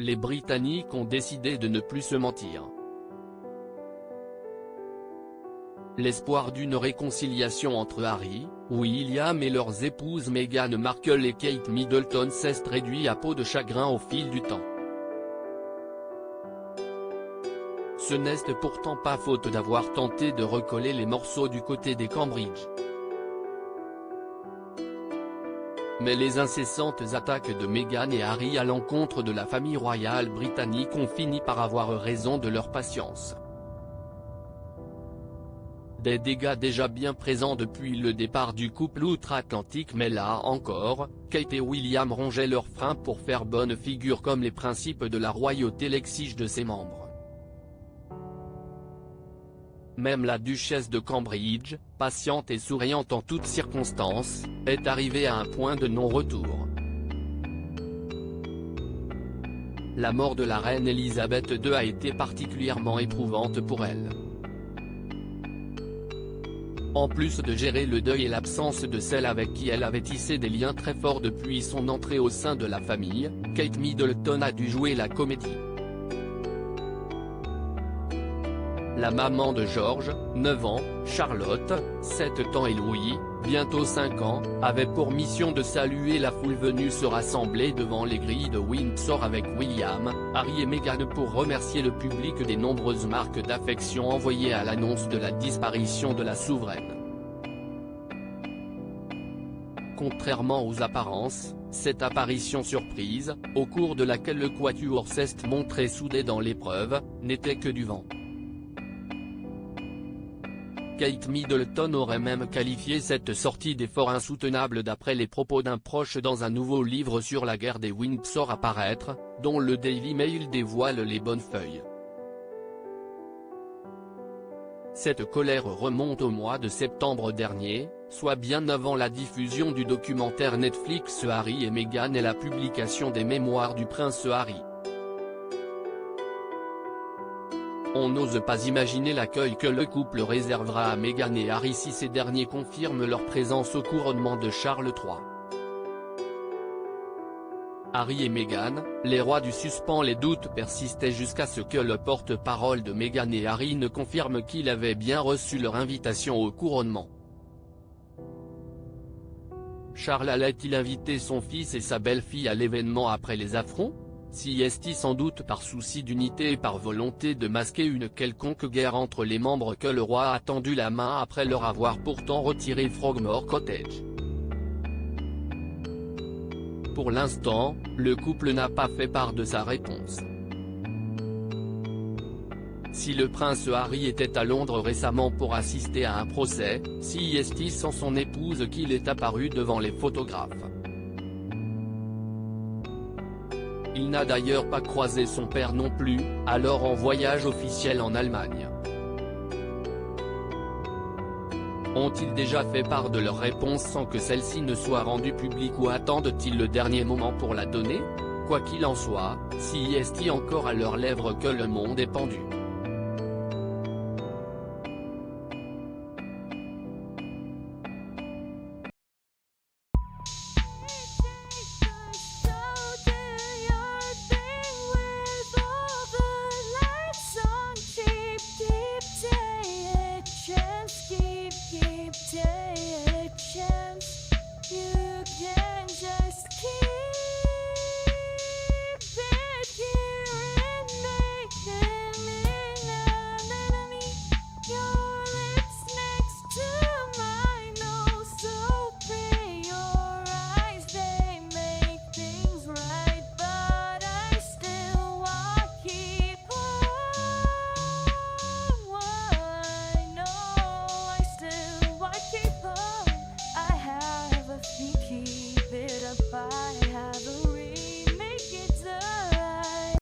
Les Britanniques ont décidé de ne plus se mentir. L'espoir d'une réconciliation entre Harry, William et leurs épouses Meghan Markle et Kate Middleton s'est réduit à peau de chagrin au fil du temps. Ce n'est pourtant pas faute d'avoir tenté de recoller les morceaux du côté des Cambridge. Mais les incessantes attaques de Meghan et Harry à l'encontre de la famille royale britannique ont fini par avoir raison de leur patience. Des dégâts déjà bien présents depuis le départ du couple outre-Atlantique, mais là encore, Kate et William rongeaient leurs freins pour faire bonne figure comme les principes de la royauté l'exigent de ses membres. Même la duchesse de Cambridge, patiente et souriante en toutes circonstances, est arrivée à un point de non-retour. La mort de la reine Elisabeth II a été particulièrement éprouvante pour elle. En plus de gérer le deuil et l'absence de celle avec qui elle avait tissé des liens très forts depuis son entrée au sein de la famille, Kate Middleton a dû jouer la comédie. La maman de George, 9 ans, Charlotte, 7 ans et Louis, bientôt 5 ans, avait pour mission de saluer la foule venue se rassembler devant les grilles de Windsor avec William, Harry et Meghan pour remercier le public des nombreuses marques d'affection envoyées à l'annonce de la disparition de la souveraine. Contrairement aux apparences, cette apparition surprise, au cours de laquelle le quatuor s'est montré soudé dans l'épreuve, n'était que du vent. Kate Middleton aurait même qualifié cette sortie d'effort insoutenable d'après les propos d'un proche dans un nouveau livre sur la guerre des Windsor à paraître, dont le Daily Mail dévoile les bonnes feuilles. Cette colère remonte au mois de septembre dernier, soit bien avant la diffusion du documentaire Netflix Harry et Meghan et la publication des mémoires du prince Harry. On n'ose pas imaginer l'accueil que le couple réservera à Meghan et Harry si ces derniers confirment leur présence au couronnement de Charles III. Harry et Meghan, les rois du suspens. Les doutes persistaient jusqu'à ce que le porte-parole de Meghan et Harry ne confirme qu'il avait bien reçu leur invitation au couronnement. Charles allait-il inviter son fils et sa belle-fille à l'événement après les affronts ? Si est-il sans doute par souci d'unité et par volonté de masquer une quelconque guerre entre les membres que le roi a tendu la main après leur avoir pourtant retiré Frogmore Cottage. Pour l'instant, le couple n'a pas fait part de sa réponse. Si le prince Harry était à Londres récemment pour assister à un procès, si est-il sans son épouse qu'il est apparu devant les photographes. Il n'a d'ailleurs pas croisé son père non plus, alors en voyage officiel en Allemagne. Ont-ils déjà fait part de leur réponse sans que celle-ci ne soit rendue publique ou attendent-ils le dernier moment pour la donner ? Quoi qu'il en soit, si est-il encore à leurs lèvres que le monde est pendu.